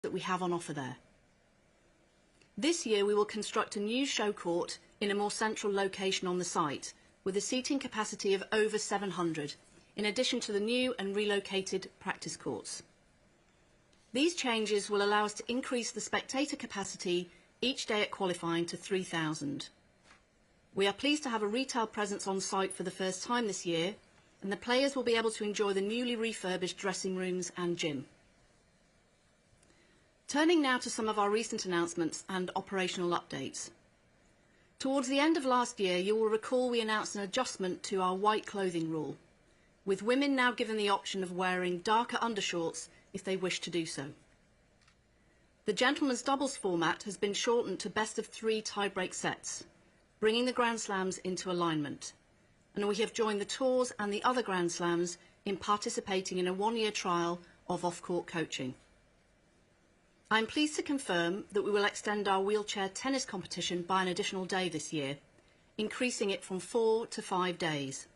that we have on offer there. This year we will construct a new show court in a more central location on the site, with a seating capacity of over 700, in addition to the new and relocated practice courts. These changes will allow us to increase the spectator capacity each day at qualifying to 3,000. We are pleased to have a retail presence on site for the first time this year, and the players will be able to enjoy the newly refurbished dressing rooms and gym. Turning now to some of our recent announcements and operational updates. Towards the end of last year, you will recall we announced an adjustment to our white clothing rule, with women now given the option of wearing darker undershorts if they wish to do so. The gentlemen's doubles format has been shortened to best of 3 tie-break sets, bringing the Grand Slams into alignment, and we have joined the tours and the other Grand Slams in participating in a 1-year trial of off-court coaching. I am pleased to confirm that we will extend our wheelchair tennis competition by an additional day this year, increasing it from 4 to 5 days.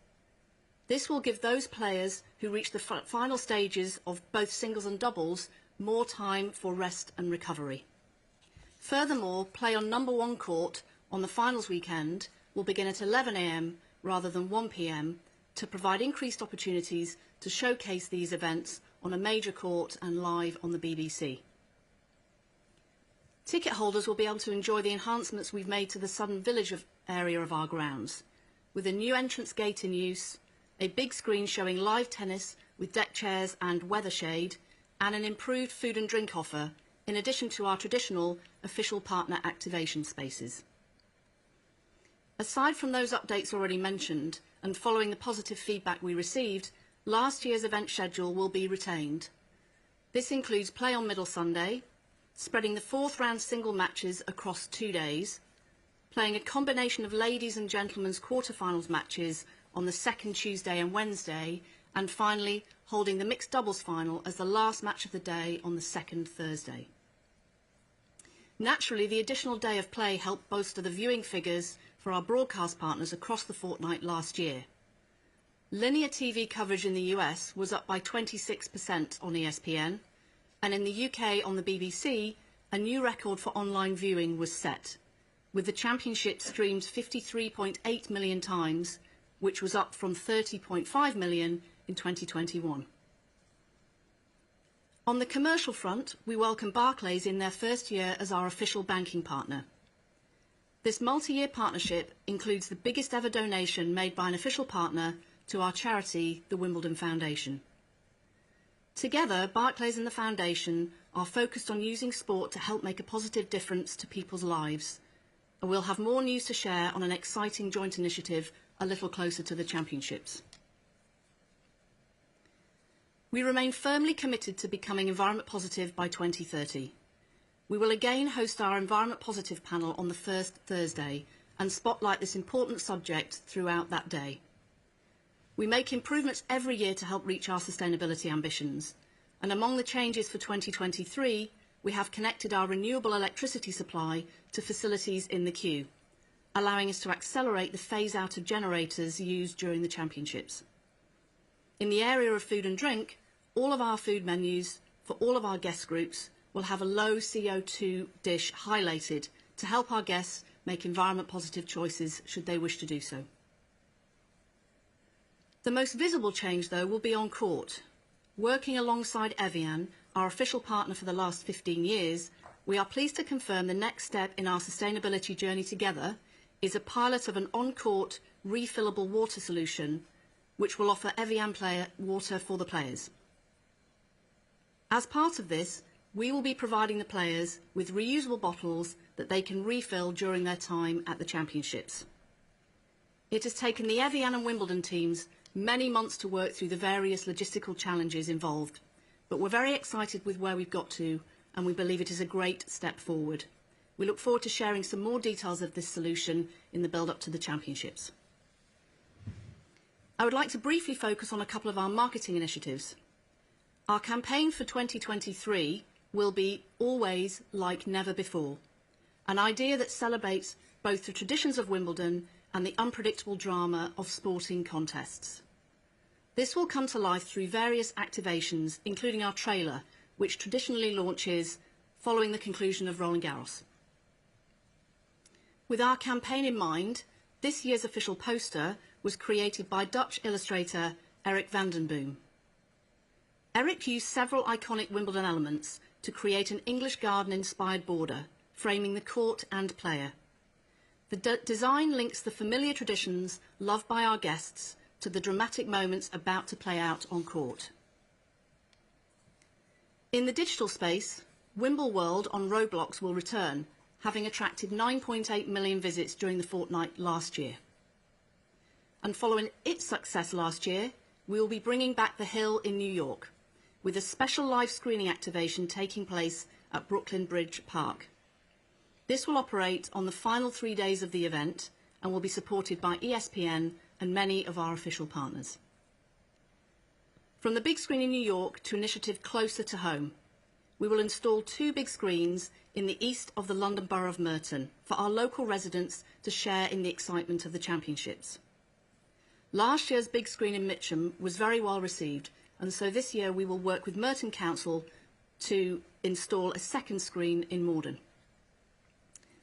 This will give those players who reach the final stages of both singles and doubles more time for rest and recovery. Furthermore, play on number 1 court on the finals weekend will begin at 11 AM rather than 1 PM to provide increased opportunities to showcase these events on a major court and live on the BBC. Ticket holders will be able to enjoy the enhancements we've made to the Southern Village area of our grounds, with a new entrance gate in use, a big screen showing live tennis with deck chairs and weather shade, and an improved food and drink offer, in addition to our traditional official partner activation spaces. Aside from those updates already mentioned, and following the positive feedback we received, last year's event schedule will be retained. This includes play on Middle Sunday, spreading the 4th round single matches across 2 days, playing a combination of ladies' and gentlemen's quarterfinals matches on the 2nd Tuesday and Wednesday, and finally holding the mixed doubles final as the last match of the day on the 2nd Thursday. Naturally, the additional day of play helped bolster the viewing figures for our broadcast partners across the fortnight last year. Linear TV coverage in the US was up by 26% on ESPN, and in the UK on the BBC, a new record for online viewing was set, with the championship streamed 53.8 million times, which was up from 30.5 million in 2021. On the commercial front, we welcome Barclays in their first year as our official banking partner. This multi-year partnership includes the biggest ever donation made by an official partner to our charity, the Wimbledon Foundation. Together, Barclays and the Foundation are focused on using sport to help make a positive difference to people's lives, and we'll have more news to share on an exciting joint initiative a little closer to the championships. We remain firmly committed to becoming environment positive by 2030. We will again host our Environment Positive panel on the first Thursday and spotlight this important subject throughout that day. We make improvements every year to help reach our sustainability ambitions, and among the changes for 2023, we have connected our renewable electricity supply to facilities in the queue, allowing us to accelerate the phase-out of generators used during the championships. In the area of food and drink, all of our food menus for all of our guest groups will have a low CO2 dish highlighted to help our guests make environment positive choices should they wish to do so. The most visible change, though, will be on court. Working alongside Evian, our official partner for the last 15 years, we are pleased to confirm the next step in our sustainability journey together is a pilot of an on-court refillable water solution which will offer Evian player water for the players. As part of this, we will be providing the players with reusable bottles that they can refill during their time at the championships. It has taken the Evian and Wimbledon teams many months to work through the various logistical challenges involved, but we're very excited with where we've got to, and we believe it is a great step forward. We look forward to sharing some more details of this solution in the build-up to the championships. I would like to briefly focus on a couple of our marketing initiatives. Our campaign for 2023 will be Always Like Never Before, an idea that celebrates both the traditions of Wimbledon and the unpredictable drama of sporting contests. This will come to life through various activations, including our trailer, which traditionally launches following the conclusion of Roland Garros. With our campaign in mind, this year's official poster was created by Dutch illustrator Eric van den Boom. Eric used several iconic Wimbledon elements to create an English garden-inspired border, framing the court and player. The design links the familiar traditions loved by our guests to the dramatic moments about to play out on court. In the digital space, Wimbleworld on Roblox will return, having attracted 9.8 million visits during the fortnight last year. And following its success last year, we will be bringing back The Hill in New York, with a special live screening activation taking place at Brooklyn Bridge Park. This will operate on the final 3 days of the event and will be supported by ESPN and many of our official partners. From the big screen in New York to initiative closer to home, we will install 2 big screens in the east of the London Borough of Merton for our local residents to share in the excitement of the championships. Last year's big screen in Mitcham was very well received, and so this year we will work with Merton Council to install a second screen in Morden.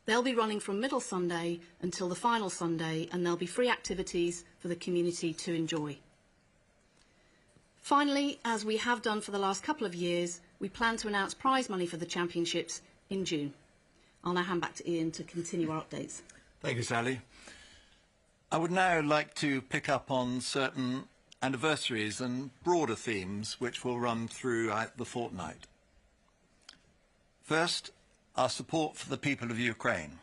They'll be running from Middle Sunday until the final Sunday, and there'll be free activities for the community to enjoy. Finally, as we have done for the last couple of years, we plan to announce prize money for the championships in June. I'll now hand back to Ian to continue our updates. Thank you, Sally. I would now like to pick up on certain anniversaries and broader themes which will run throughout the fortnight. First, our support for the people of Ukraine.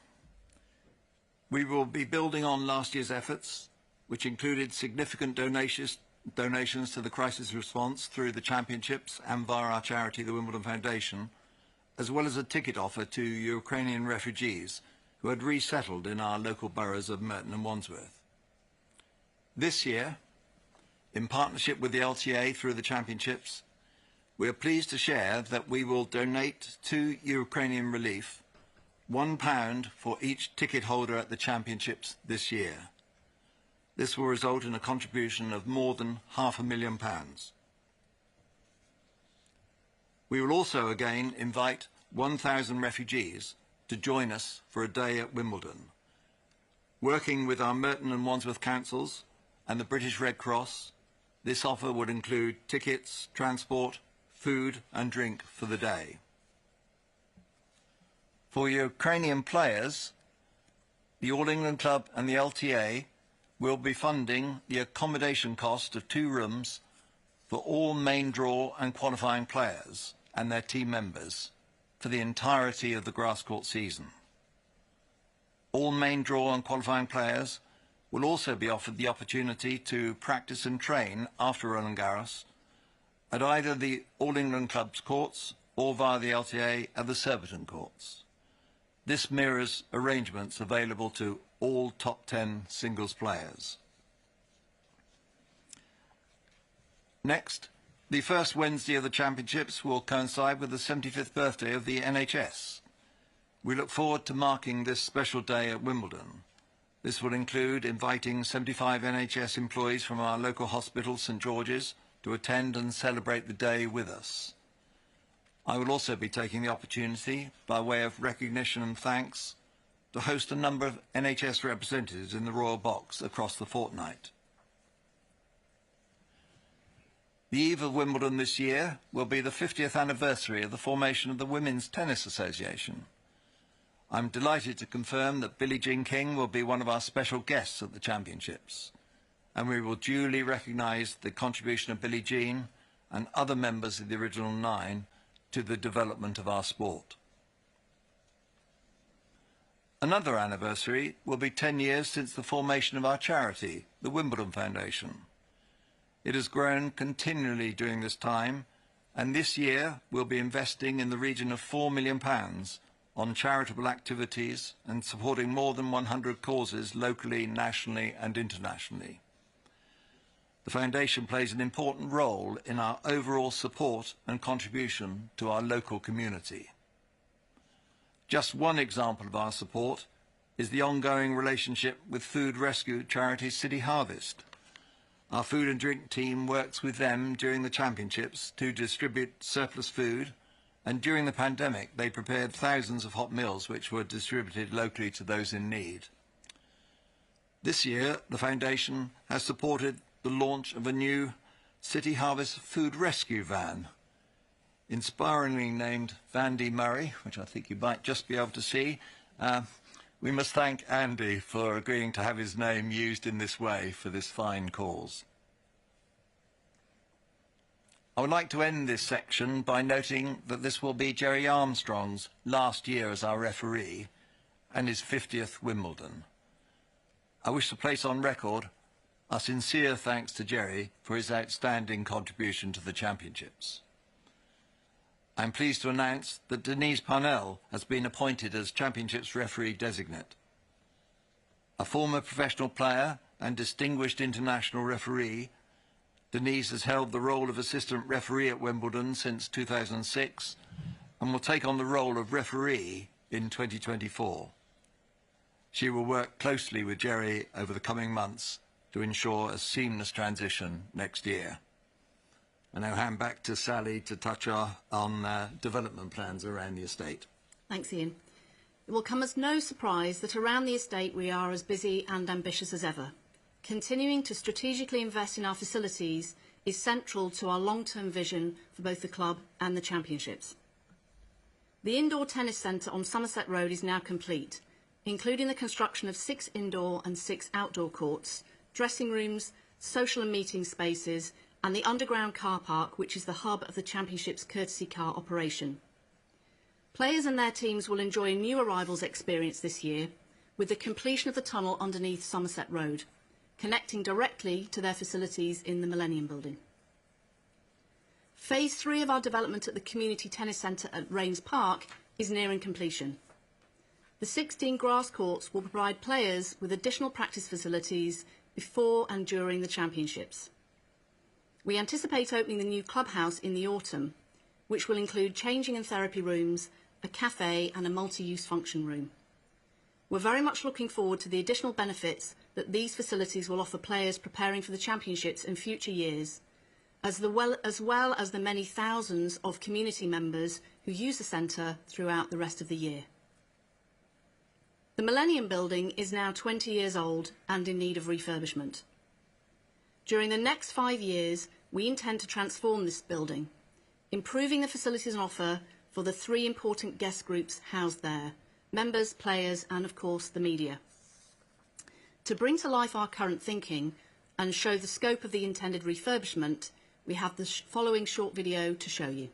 We will be building on last year's efforts, which included significant donations to the crisis response through the championships and via our charity, the Wimbledon Foundation, as well as a ticket offer to Ukrainian refugees who had resettled in our local boroughs of Merton and Wandsworth. This year, in partnership with the LTA through the championships, we are pleased to share that we will donate to Ukrainian relief £1 for each ticket holder at the championships this year. This will result in a contribution of more than £500,000. We will also again invite 1,000 refugees to join us for a day at Wimbledon. Working with our Merton and Wandsworth councils and the British Red Cross, this offer would include tickets, transport, food and drink for the day. For Ukrainian players, the All England Club and the LTA will be funding the accommodation cost of 2 rooms for all main draw and qualifying players and their team members for the entirety of the grass court season. All main draw and qualifying players will also be offered the opportunity to practice and train after Roland Garros at either the All England Club's courts or via the LTA at the Surbiton courts. This mirrors arrangements available to all top 10 singles players. Next, the first Wednesday of the championships will coincide with the 75th birthday of the NHS. We look forward to marking this special day at Wimbledon. This will include inviting 75 NHS employees from our local hospital, St George's, to attend and celebrate the day with us. I will also be taking the opportunity, by way of recognition and thanks, to host a number of NHS representatives in the Royal Box across the fortnight. The eve of Wimbledon this year will be the 50th anniversary of the formation of the Women's Tennis Association. I'm delighted to confirm that Billie Jean King will be one of our special guests at the championships, and we will duly recognise the contribution of Billie Jean and other members of the original 9 to the development of our sport. Another anniversary will be 10 years since the formation of our charity, the Wimbledon Foundation. It has grown continually during this time, and this year we'll be investing in the region of £4 million on charitable activities and supporting more than 100 causes locally, nationally and internationally. The Foundation plays an important role in our overall support and contribution to our local community. Just one example of our support is the ongoing relationship with food rescue charity City Harvest. Our food and drink team works with them during the championships to distribute surplus food and during the pandemic they prepared thousands of hot meals which were distributed locally to those in need. This year, the Foundation has supported the launch of a new City Harvest food rescue van, inspiringly named Vandy Murray, which I think you might just be able to see. We must thank Andy for agreeing to have his name used in this way for this fine cause. I would like to end this section by noting that this will be Jerry Armstrong's last year as our referee and his 50th Wimbledon. I wish to place on record our sincere thanks to Jerry for his outstanding contribution to the championships. I'm pleased to announce that Denise Parnell has been appointed as Championships referee designate. A former professional player and distinguished international referee, Denise has held the role of assistant referee at Wimbledon since 2006 and will take on the role of referee in 2024. She will work closely with Jerry over the coming months to ensure a seamless transition next year. I now hand back to Sally to touch on development plans around the estate. Thanks, Ian. It will come as no surprise that around the estate we are as busy and ambitious as ever. Continuing to strategically invest in our facilities is central to our long-term vision for both the club and the championships. The indoor tennis centre on Somerset Road is now complete, including the construction of 6 indoor and 6 outdoor courts, dressing rooms, social and meeting spaces, and the underground car park, which is the hub of the Championship's courtesy car operation. Players and their teams will enjoy a new arrivals experience this year with the completion of the tunnel underneath Somerset Road, connecting directly to their facilities in the Millennium Building. Phase 3 of our development at the Community Tennis Centre at Rains Park is nearing completion. The 16 grass courts will provide players with additional practice facilities before and during the championships. We anticipate opening the new clubhouse in the autumn, which will include changing and therapy rooms, a cafe and a multi-use function room. We're very much looking forward to the additional benefits that these facilities will offer players preparing for the championships in future years, as well as the many thousands of community members who use the centre throughout the rest of the year. The Millennium Building is now 20 years old and in need of refurbishment. During the next 5 years, we intend to transform this building, improving the facilities and offer for the 3 important guest groups housed there: members, players, and of course the media. To bring to life our current thinking and show the scope of the intended refurbishment, we have the following short video to show you.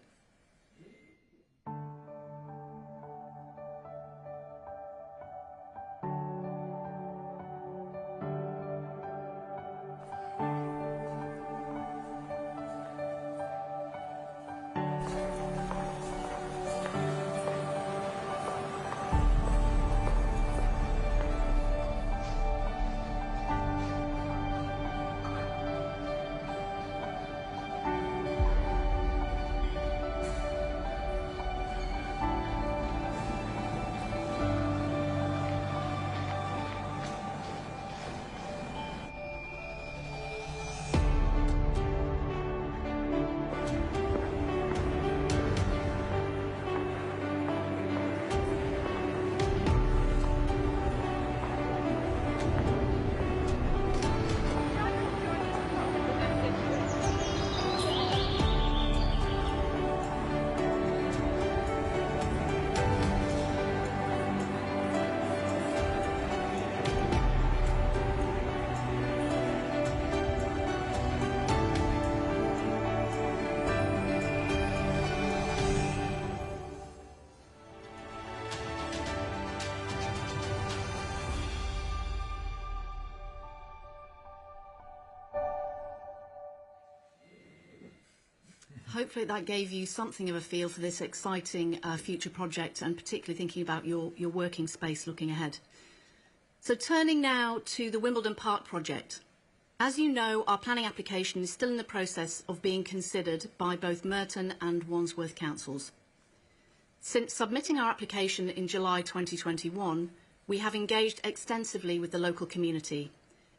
Hopefully that gave you something of a feel for this exciting future project, and particularly thinking about your working space looking ahead. So turning now to the Wimbledon Park project. As you know, our planning application is still in the process of being considered by both Merton and Wandsworth councils. Since submitting our application in July 2021, we have engaged extensively with the local community,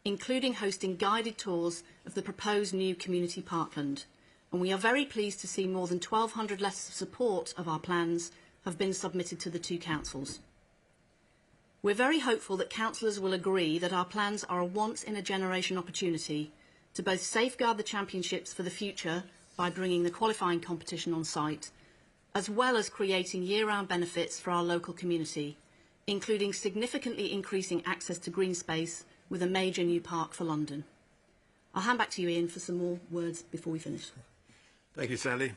including hosting guided tours of the proposed new community parkland, and we are very pleased to see more than 1,200 letters of support of our plans have been submitted to the two councils. We're very hopeful that councillors will agree that our plans are a once-in-a-generation opportunity to both safeguard the championships for the future by bringing the qualifying competition on site, as well as creating year-round benefits for our local community, including significantly increasing access to green space with a major new park for London. I'll hand back to you, Ian, for some more words before we finish. Thank you, Sally.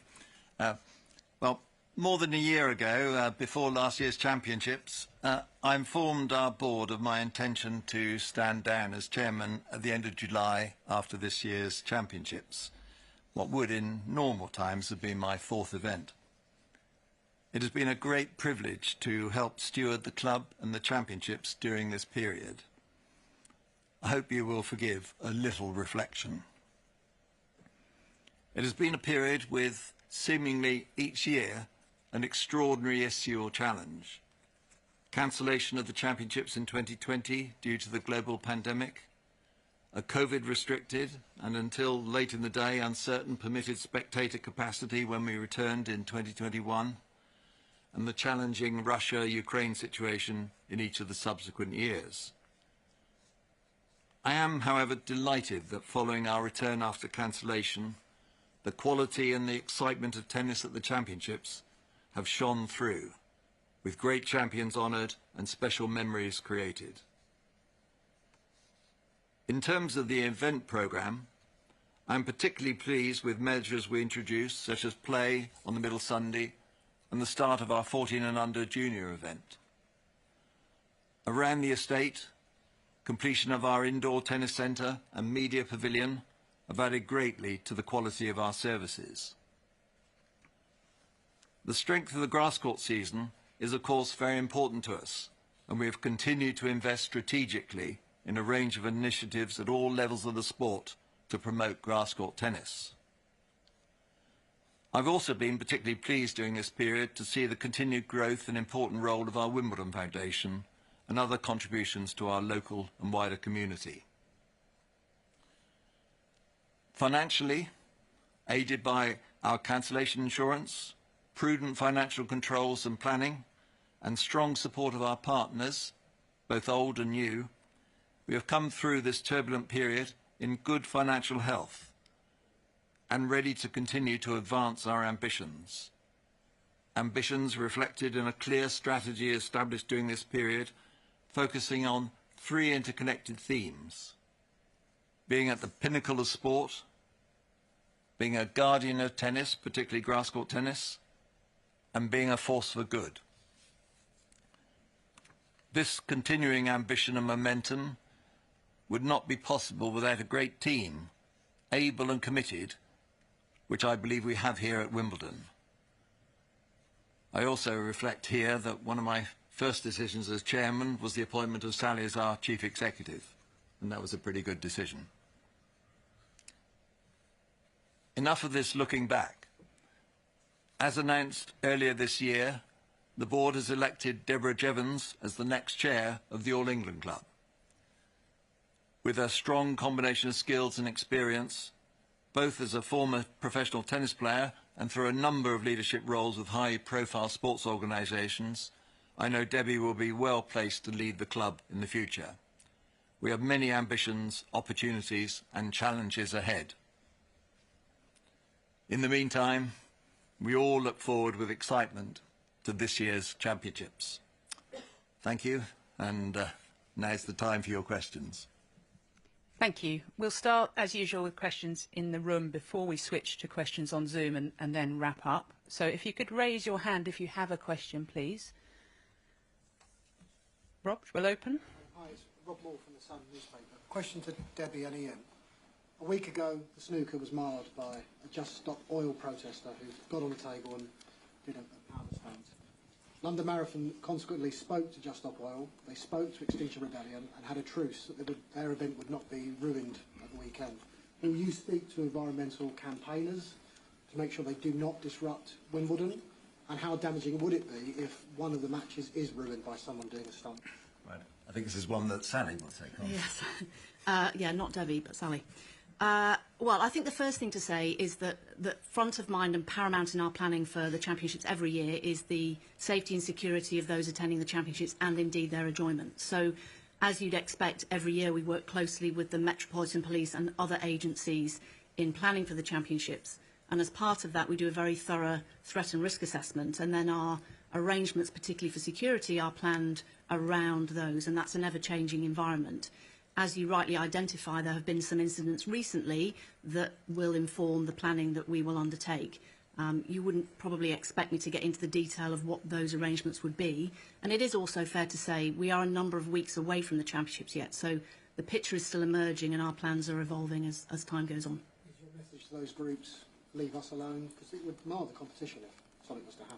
Well, more than a year ago, before last year's championships, I informed our board of my intention to stand down as chairman at the end of July after this year's championships, what would in normal times have been my fourth event. It has been a great privilege to help steward the club and the championships during this period. I hope you will forgive a little reflection. It has been a period with seemingly each year an extraordinary issue or challenge. Cancellation of the championships in 2020 due to the global pandemic, a COVID-restricted and until late in the day uncertain permitted spectator capacity when we returned in 2021, and the challenging Russia-Ukraine situation in each of the subsequent years. I am, however, delighted that following our return after cancellation, the quality and the excitement of tennis at the championships have shone through, with great champions honoured and special memories created. In terms of the event programme, I am particularly pleased with measures we introduced, such as play on the middle Sunday and the start of our 14 and under junior event. Around the estate, completion of our indoor tennis centre and media pavilion have added greatly to the quality of our services. The strength of the grass court season is of course very important to us, and we have continued to invest strategically in a range of initiatives at all levels of the sport to promote grass court tennis. I've also been particularly pleased during this period to see the continued growth and important role of our Wimbledon Foundation and other contributions to our local and wider community. Financially, aided by our cancellation insurance, prudent financial controls and planning, and strong support of our partners, both old and new, we have come through this turbulent period in good financial health and ready to continue to advance our ambitions. Ambitions reflected in a clear strategy established during this period, focusing on three interconnected themes: being at the pinnacle of sport, being a guardian of tennis, particularly grass court tennis, and being a force for good. This continuing ambition and momentum would not be possible without a great team, able and committed, which I believe we have here at Wimbledon. I also reflect here that one of my first decisions as chairman was the appointment of Sally as our chief executive, and that was a pretty good decision. Enough of this looking back. As announced earlier this year, the board has elected Deborah Jevons as the next chair of the All England Club. With a strong combination of skills and experience, both as a former professional tennis player and through a number of leadership roles with high-profile sports organisations, I know Debbie will be well placed to lead the club in the future. We have many ambitions, opportunities and challenges ahead. In the meantime, we all look forward with excitement to this year's championships. Thank you, and now's the time for your questions. Thank you. We'll start, as usual, with questions in the room before we switch to questions on Zoom and then wrap up. So if you could raise your hand if you have a question, please. Rob, we'll open. Hi, it's Rob Moore from the Sun newspaper. Question to Debbie and Ian. A week ago, the snooker was marred by a Just Stop Oil protester who got on the table and did a power stunt. London Marathon consequently spoke to Just Stop Oil, they spoke to Extinction Rebellion and had a truce that their event would not be ruined at the weekend. Will you speak to environmental campaigners to make sure they do not disrupt Wimbledon? And how damaging would it be if one of the matches is ruined by someone doing a stunt? Right. I think this is one that Sally will take on. Yes. Yeah, not Debbie, but Sally. Well, I think the first thing to say is that front of mind and paramount in our planning for the championships every year is the safety and security of those attending the championships and indeed their enjoyment. So, as you'd expect, every year we work closely with the Metropolitan Police and other agencies in planning for the championships. And as part of that, we do a very thorough threat and risk assessment, and then our arrangements, particularly for security, are planned around those, and that's an ever-changing environment. As you rightly identify, there have been some incidents recently that will inform the planning that we will undertake. You wouldn't probably expect me to get into the detail of what those arrangements would be. And it is also fair to say we are a number of weeks away from the championships yet, so the picture is still emerging and our plans are evolving as time goes on. Is your message to those groups, leave us alone? Because it would mar the competition if something was to happen.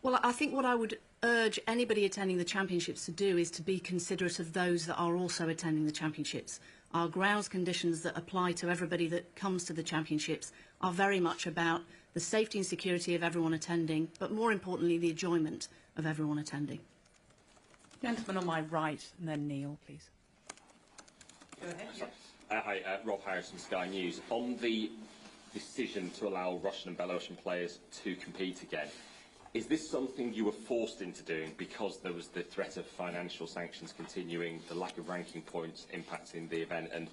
Well, I think what I would urge anybody attending the championships to do is to be considerate of those that are also attending the championships. Our grounds conditions that apply to everybody that comes to the championships are very much about the safety and security of everyone attending, but more importantly, the enjoyment of everyone attending. Gentleman on my right, and then Neil, please. Go ahead. Yes. Hi, Rob Harris from Sky News. On the decision to allow Russian and Belarusian players to compete again, is this something you were forced into doing because there was the threat of financial sanctions continuing, the lack of ranking points impacting the event, and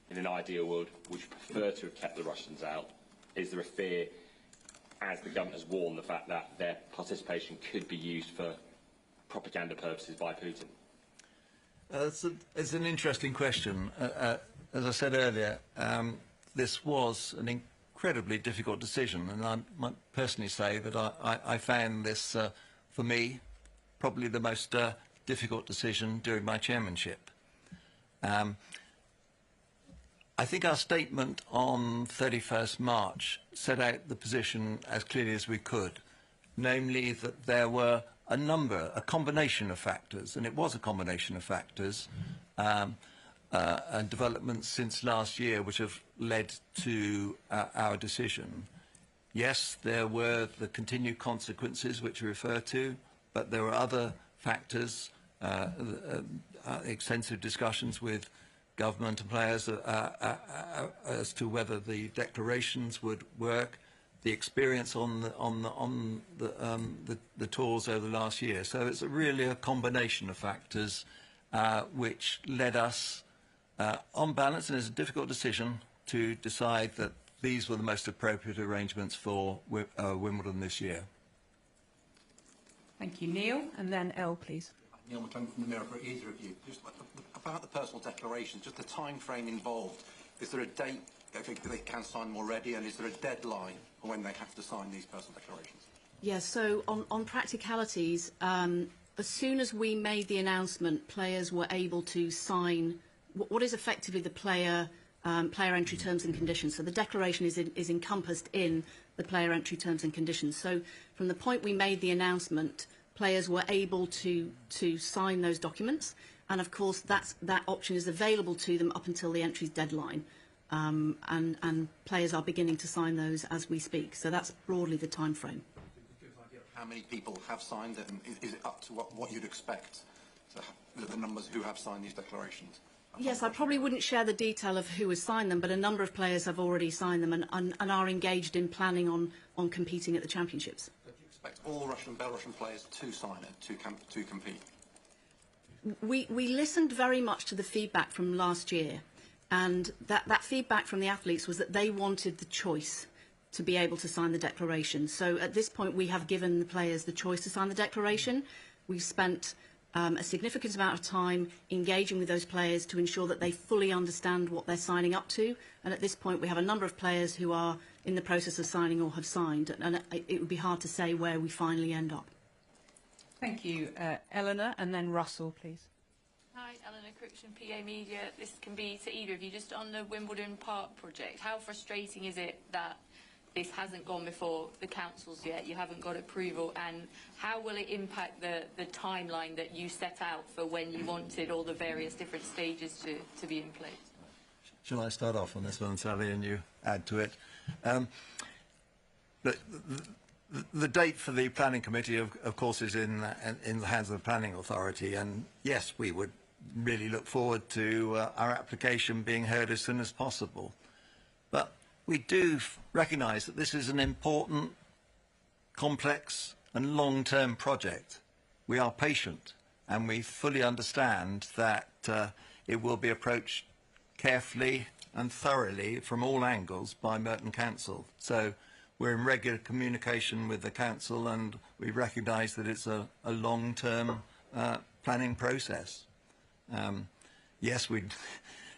in an ideal world, would you prefer to have kept the Russians out? Is there a fear, as the government has warned, the fact that their participation could be used for propaganda purposes by Putin? It's an interesting question. As I said earlier, this was an incredibly difficult decision, and I might personally say that I found this, for me, probably the most difficult decision during my chairmanship. I think our statement on 31st March set out the position as clearly as we could, namely that there were a combination of factors, and it was a combination of factors, and developments since last year which have led to our decision. Yes, there were the continued consequences which you refer to, but there were other factors, extensive discussions with government and players as to whether the declarations would work, the experience on the tours over the last year. So it's really a combination of factors which led us, on balance, and it's a difficult decision, to decide that these were the most appropriate arrangements for Wimbledon this year. Thank you, Neil, and then Elle, please. Neil McClung from the Mirror for either of you. Just about the personal declaration, just the time frame involved. Is there a date they can sign them already, and is there a deadline for when they have to sign these personal declarations? Yes, so on practicalities, as soon as we made the announcement, players were able to sign what is effectively the player entry terms and conditions. So the declaration is encompassed in the player entry terms and conditions. So from the point we made the announcement, players were able to sign those documents, and of course that option is available to them up until the entry's deadline, and players are beginning to sign those as we speak. So that's broadly the time frame. Give us an idea of how many people have signed it, and is it up to what you'd expect, so the numbers who have signed these declarations? Yes, I probably wouldn't share the detail of who has signed them, but a number of players have already signed them and are engaged in planning on competing at the championships. Do you expect all Russian and Belarusian players to sign it, to compete? We listened very much to the feedback from last year, and that feedback from the athletes was that they wanted the choice to be able to sign the declaration. So at this point we have given the players the choice to sign the declaration. We've spent a significant amount of time engaging with those players to ensure that they fully understand what they're signing up to, and at this point we have a number of players who are in the process of signing or have signed, and it would be hard to say where we finally end up. Thank you, Eleanor, and then Russell, please. Hi, Eleanor Crooks from PA Media. This can be to either of you. Just on the Wimbledon Park project, how frustrating is it that this hasn't gone before the councils yet? You haven't got approval, and how will it impact the timeline that you set out for when you wanted all the various different stages to be in place? Shall I start off on this one, Sally, and you add to it? The date for the planning committee, of course, is in the hands of the planning authority, and yes, we would really look forward to our application being heard as soon as possible. But we do recognise that this is an important, complex and long-term project. We are patient and we fully understand that it will be approached carefully and thoroughly from all angles by Merton Council. So we're in regular communication with the Council and we recognise that it's a long-term planning process. Yes, we're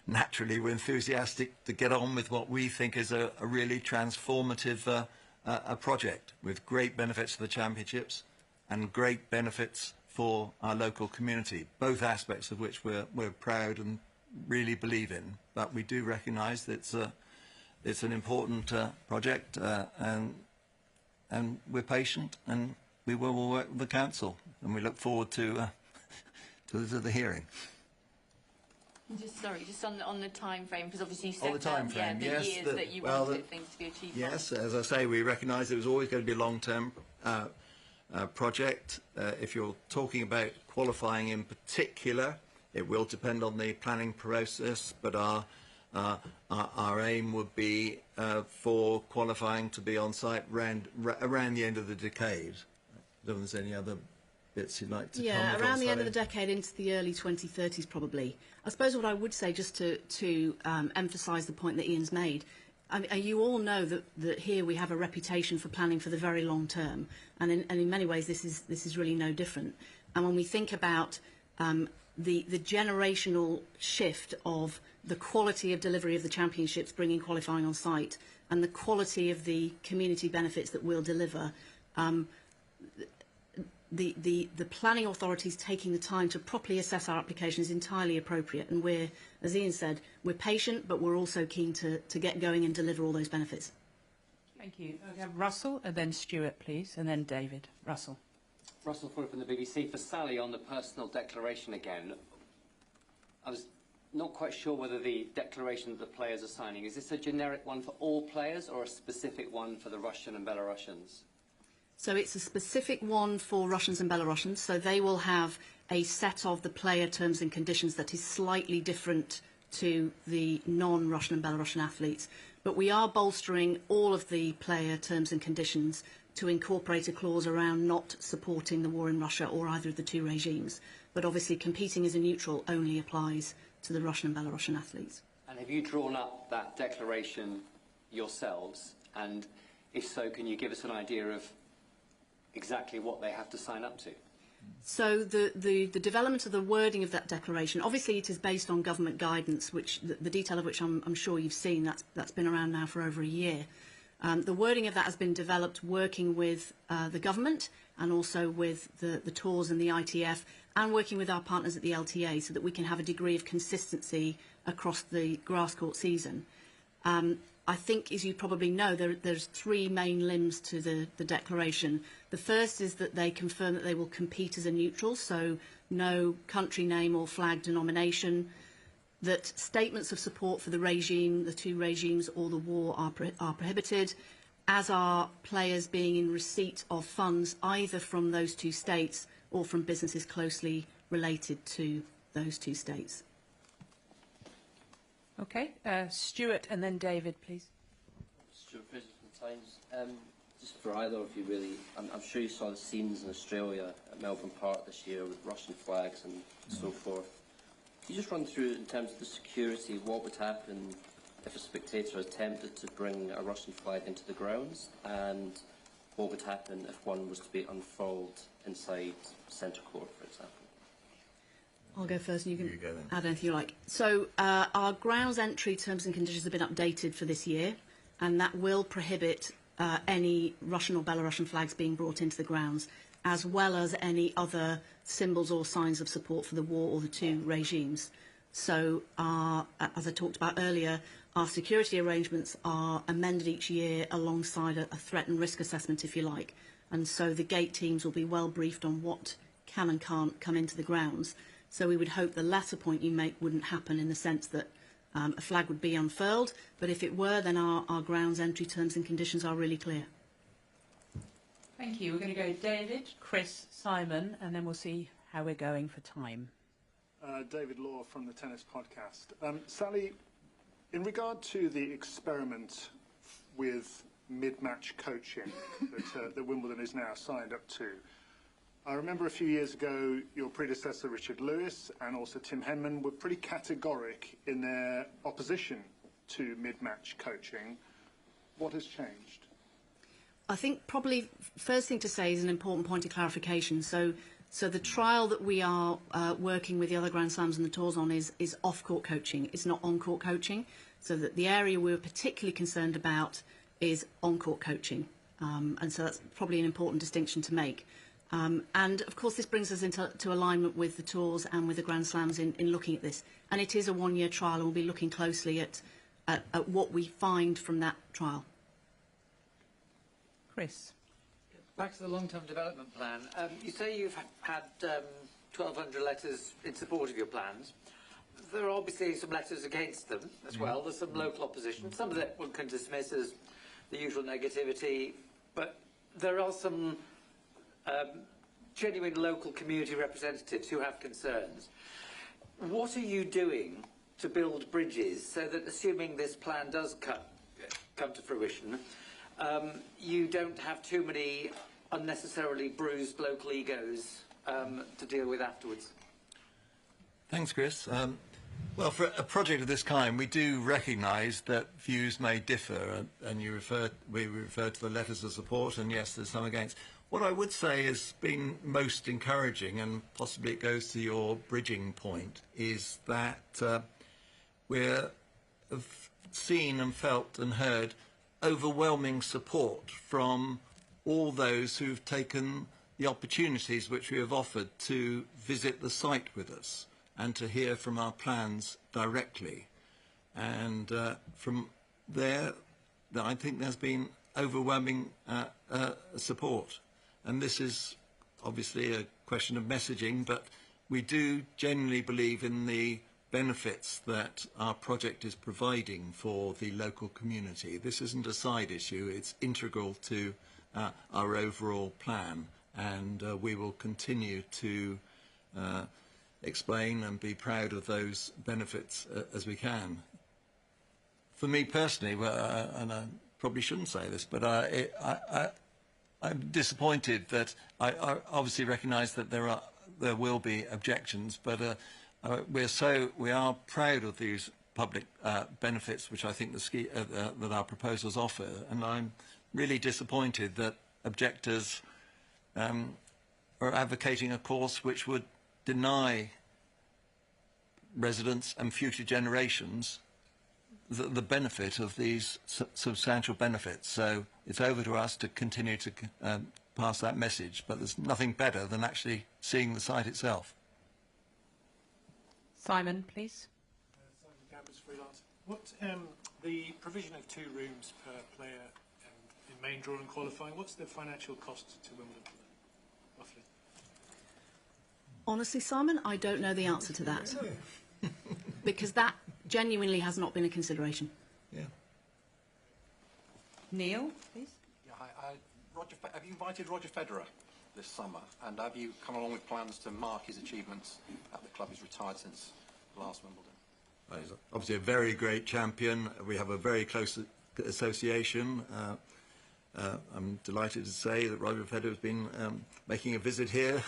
enthusiastic to get on with what we think is a really transformative project with great benefits for the championships and great benefits for our local community, both aspects of which we're proud and really believe in. But we do recognise that it's an important project and we're patient and we will work with the Council and we look forward to the hearing. Just on the time frame, because obviously you set the time frame, the yes, years that you wanted things to be achieved. Yes, as I say, we recognise it was always going to be a long-term project. If you're talking about qualifying in particular, it will depend on the planning process, but our aim would be for qualifying to be on site around the end of the decade. I don't know if there's any other bits you'd like to comment on. Yeah, around the end of the decade into the early 2030s probably. I suppose what I would say, just to emphasise the point that Ian's made, you all know that here we have a reputation for planning for the very long term, and in many ways this is really no different. And when we think about the generational shift of the quality of delivery of the championships, bringing qualifying on site, and the quality of the community benefits that we'll deliver, the planning authorities taking the time to properly assess our application is entirely appropriate, and we're, as Ian said, we're patient, but we're also keen to get going and deliver all those benefits. Thank you. Okay, Russell, and then Stuart, please, and then David. Russell. Russell Fuller from the BBC. For Sally, on the personal declaration again, I was not quite sure whether the declaration that the players are signing, is this a generic one for all players or a specific one for the Russian and Belarusians? So it's a specific one for Russians and Belarusians, so they will have a set of the player terms and conditions that is slightly different to the non-Russian and Belarusian athletes. But we are bolstering all of the player terms and conditions to incorporate a clause around not supporting the war in Russia or either of the two regimes. But obviously competing as a neutral only applies to the Russian and Belarusian athletes. And have you drawn up that declaration yourselves? And if so, can you give us an idea of exactly what they have to sign up to? So the development of the wording of that declaration, obviously it is based on government guidance, which the detail of which I'm sure you've seen. That's been around now for over a year. The wording of that has been developed working with the government and also with the tours and the ITF and working with our partners at the LTA so that we can have a degree of consistency across the grass court season. I think, as you probably know, there's three main limbs to the declaration. The first is that they confirm that they will compete as a neutral, so no country name or flag denomination, that statements of support for the regime, the two regimes, or the war are prohibited, as are players being in receipt of funds either from those two states or from businesses closely related to those two states. Okay, Stuart and then David, please. Stuart Fraser from the Times. Just for either of you, really, I'm sure you saw the scenes in Australia at Melbourne Park this year with Russian flags and so forth. Can you just run through, in terms of the security, what would happen if a spectator attempted to bring a Russian flag into the grounds, and what would happen if one was to be unfurled inside centre court, for example? I'll go first and you can add anything you like. So our grounds entry terms and conditions have been updated for this year, and that will prohibit any Russian or Belarusian flags being brought into the grounds, as well as any other symbols or signs of support for the war or the two regimes. So as I talked about earlier, our security arrangements are amended each year alongside a threat and risk assessment, if you like. And so the gate teams will be well briefed on what can and can't come into the grounds. So we would hope the latter point you make wouldn't happen, in the sense that a flag would be unfurled. But if it were, then our grounds entry terms and conditions are really clear. Thank you. We're going to go David, Chris, Simon, and then we'll see how we're going for time. David Law from the Tennis Podcast. Sally, In regard to the experiment with mid-match coaching that Wimbledon is now signed up to, I remember a few years ago your predecessor Richard Lewis and also Tim Henman were pretty categoric in their opposition to mid-match coaching. What has changed? I think probably first thing to say is an important point of clarification. So the trial that we are working with the other Grand Slams and the tours on is off-court coaching. It's not on-court coaching. So that the area we're particularly concerned about is on-court coaching. And so that's probably an important distinction to make. And of course this brings us into alignment with the tours and with the Grand Slams in looking at this. And it is a one-year trial, and we'll be looking closely at what we find from that trial. Chris. Back to the long-term development plan. You say you've had 1,200 letters in support of your plans. There are obviously some letters against them as well. There's some local opposition. Some of it one can dismiss as the usual negativity, but there are some genuine local community representatives who have concerns. What are you doing to build bridges so that, assuming this plan does come to fruition, you don't have too many unnecessarily bruised local egos to deal with afterwards? Thanks, Chris. Well, for a project of this kind, we do recognise that views may differ, and we refer to the letters of support, and yes, there's some against. What I would say has been most encouraging, and possibly it goes to your bridging point, is that we've seen and felt and heard overwhelming support from all those who've taken the opportunities which we have offered to visit the site with us and to hear from our plans directly. And from there, I think there's been overwhelming support. And this is obviously a question of messaging, but we do genuinely believe in the benefits that our project is providing for the local community. This isn't a side issue, it's integral to our overall plan, and we will continue to explain and be proud of those benefits as we can. For me personally, and I probably shouldn't say this, but I'm disappointed that I obviously recognise that there will be objections, but we are proud of these public benefits which I think that our proposals offer, and I'm really disappointed that objectors are advocating a course which would deny residents and future generations the benefit of these substantial benefits. So it's over to us to continue to pass that message, but there's nothing better than actually seeing the site itself. Simon, please. Simon Campus, freelance. What the provision of 2 rooms per player in main draw and qualifying, what's the financial cost to Wimbledon, roughly? Honestly, Simon, I don't know the answer to that. Because that genuinely has not been a consideration. Yeah. Neil, please. Yeah, have you invited Roger Federer this summer, and have you come along with plans to mark his achievements at the club? He's retired since the last Wimbledon. Well, he's obviously a very great champion. We have a very close association. I'm delighted to say that Roger Federer has been making a visit here.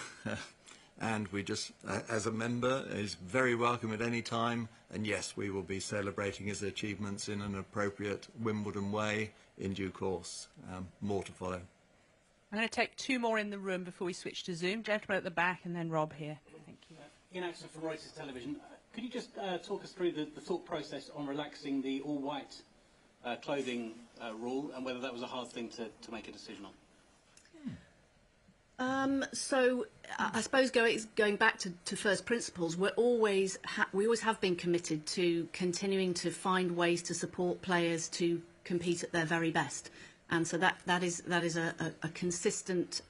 And we just, as a member, is very welcome at any time. And yes, we will be celebrating his achievements in an appropriate Wimbledon way in due course. More to follow. I'm going to take 2 more in the room before we switch to Zoom. Gentleman at the back, and then Rob here. Thank you. Ian Axon from Reuters Television. Could you just talk us through the thought process on relaxing the all-white clothing rule, and whether that was a hard thing to make a decision on? So I suppose going back to first principles, we always have been committed to continuing to find ways to support players to compete at their very best, and so that is a consistent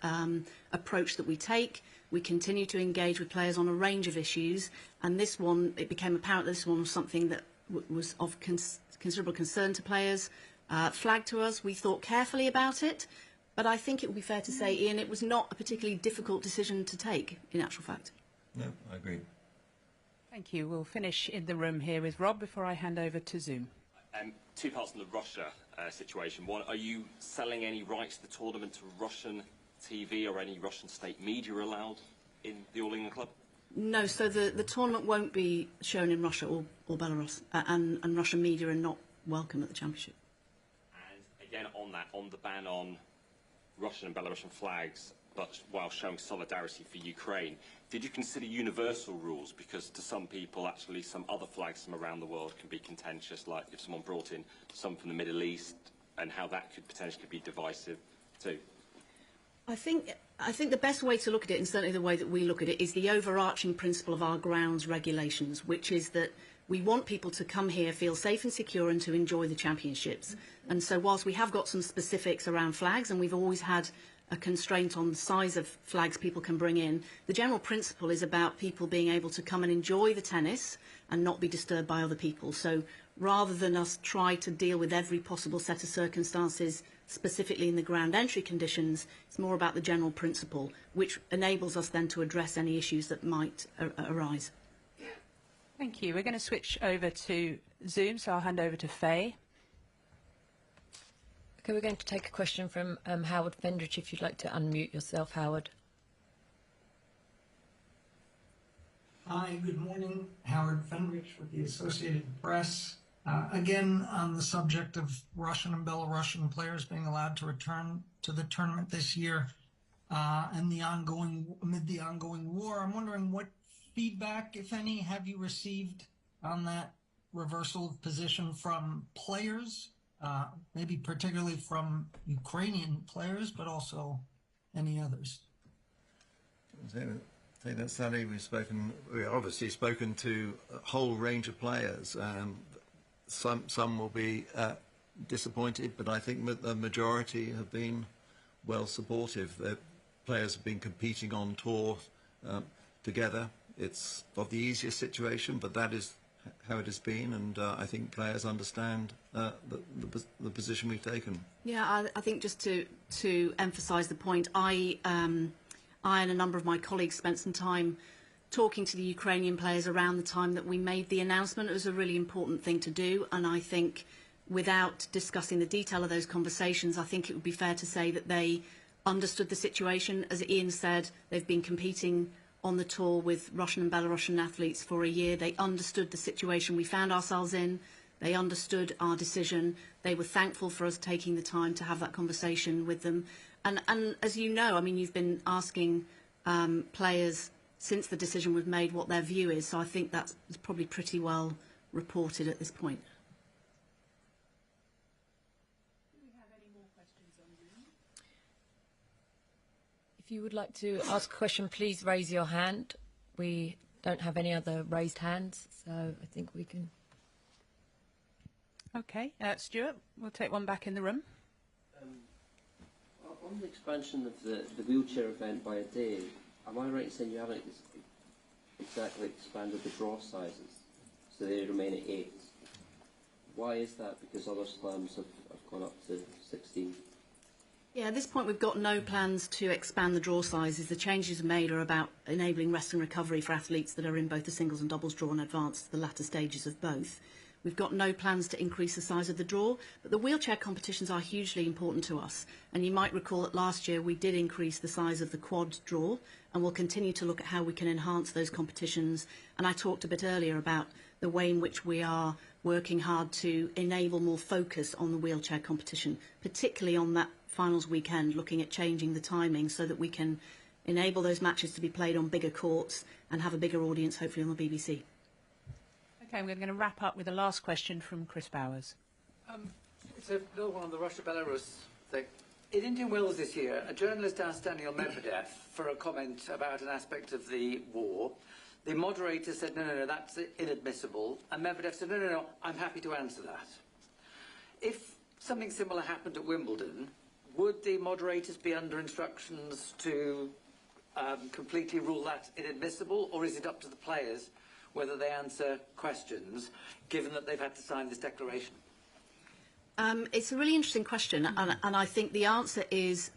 approach that we take. We continue to engage with players on a range of issues, and this one, it became apparent that this one was something that was of considerable concern to players, flagged to us. We thought carefully about it. But I think it would be fair to say, Ian, it was not a particularly difficult decision to take, in actual fact. No, I agree. Thank you. We'll finish in the room here with Rob before I hand over to Zoom. Two parts on the Russia situation. One, are you selling any rights to the tournament to Russian TV or any Russian state media allowed in the All England Club? No, so the tournament won't be shown in Russia or Belarus, and Russian media are not welcome at the championship. And again, on that, on the ban on Russian and Belarusian flags, but while showing solidarity for Ukraine, did you consider universal rules? Because to some people, actually, some other flags from around the world can be contentious, like if someone brought in some from the Middle East, and how that could potentially be divisive too. I think the best way to look at it, and certainly the way that we look at it, is the overarching principle of our grounds regulations, which is that we want people to come here, feel safe and secure, and to enjoy the championships. And so whilst we have got some specifics around flags, and we've always had a constraint on the size of flags people can bring in, the general principle is about people being able to come and enjoy the tennis and not be disturbed by other people. So rather than us try to deal with every possible set of circumstances specifically in the ground entry conditions, it's more about the general principle, which enables us then to address any issues that might arise. Thank you. We're going to switch over to Zoom, so I'll hand over to Faye. Okay, we're going to take a question from Howard Fendrich, if you'd like to unmute yourself, Howard. Hi, good morning. Howard Fendrich with the Associated Press. Again, on the subject of Russian and Belarusian players being allowed to return to the tournament this year and amid the ongoing war, I'm wondering what feedback, if any, have you received on that reversal of position from players, maybe particularly from Ukrainian players, but also any others? I think that Sally, we've obviously spoken to a whole range of players. Some will be disappointed, but I think the majority have been well supportive. The players have been competing on tour together. It's not the easiest situation, but that is how it has been, and I think players understand the position we've taken. Yeah, I think just to emphasise the point, I and a number of my colleagues spent some time talking to the Ukrainian players around the time that we made the announcement. It was a really important thing to do, and I think without discussing the detail of those conversations, I think it would be fair to say that they understood the situation. As Ian said, they've been competing on the tour with Russian and Belarusian athletes for a year. They understood the situation we found ourselves in. They understood our decision. They were thankful for us taking the time to have that conversation with them. And as you know, I mean, you've been asking players since the decision was made what their view is, so I think that's probably pretty well reported at this point. Do we have any more questions on Zoom? If you would like to ask a question, please raise your hand. We don't have any other raised hands, so I think we can... Okay, Stuart, we'll take one back in the room. On the expansion of the wheelchair event by a day, am I right in saying you haven't exactly expanded the draw sizes, so they remain at 8? Why is that? Because other slams have gone up to 16. Yeah, at this point we've got no plans to expand the draw sizes. The changes made are about enabling rest and recovery for athletes that are in both the singles and doubles draw and advance to the latter stages of both. We've got no plans to increase the size of the draw, but the wheelchair competitions are hugely important to us. And you might recall that last year we did increase the size of the quad draw, and we'll continue to look at how we can enhance those competitions. And I talked a bit earlier about the way in which we are working hard to enable more focus on the wheelchair competition, particularly on that finals weekend, looking at changing the timing so that we can enable those matches to be played on bigger courts and have a bigger audience, hopefully, on the BBC. Okay, we're going to wrap up with the last question from Chris Bowers. It's a little one on the Russia-Belarus thing. In Indian Wells this year, a journalist asked Daniel Medvedev for a comment about an aspect of the war. The moderator said, no, that's inadmissible. And Medvedev said, no, I'm happy to answer that. If something similar happened at Wimbledon, would the moderators be under instructions to completely rule that inadmissible, or is it up to the players whether they answer questions, given that they've had to sign this declaration? It's a really interesting question, and I think the answer is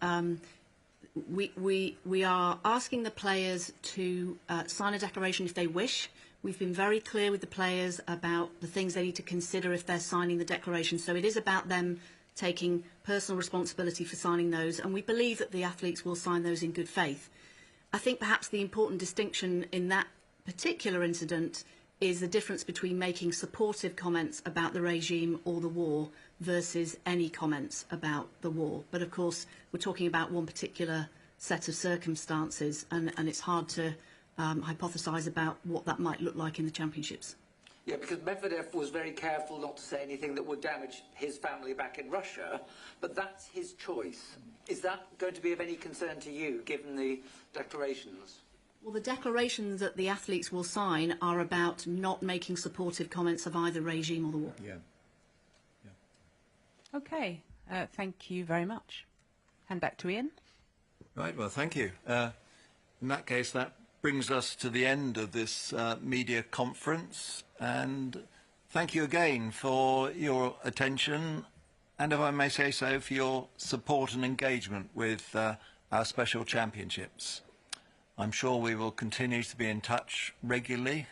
we are asking the players to sign a declaration if they wish. We've been very clear with the players about the things they need to consider if they're signing the declaration. So it is about them taking personal responsibility for signing those, and we believe that the athletes will sign those in good faith. I think perhaps the important distinction in that particular incident is the difference between making supportive comments about the regime or the war versus any comments about the war. But of course, we're talking about one particular set of circumstances, and it's hard to hypothesise about what that might look like in the championships. Yeah, because Medvedev was very careful not to say anything that would damage his family back in Russia, but that's his choice. Is that going to be of any concern to you, given the declarations? Well, the declarations that the athletes will sign are about not making supportive comments of either regime or the war. Yeah. Okay, thank you very much. Hand back to Ian. Right, well, thank you. In that case, that brings us to the end of this media conference, and thank you again for your attention and, if I may say so, for your support and engagement with our special championships. I'm sure we will continue to be in touch regularly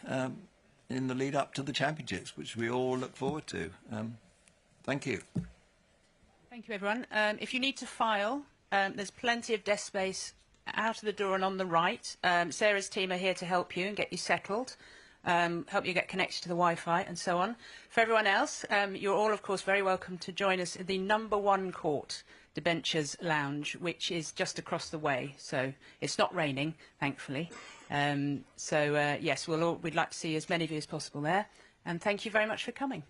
in the lead up to the championships, which we all look forward to. Thank you. Thank you, everyone. If you need to file, there's plenty of desk space out of the door and on the right. Sarah's team are here to help you and get you settled, help you get connected to the Wi-Fi and so on. For everyone else, you're all, of course, very welcome to join us in the #1 court, Debentures Lounge, which is just across the way. So it's not raining, thankfully. Yes, we'd like to see as many of you as possible there. And thank you very much for coming.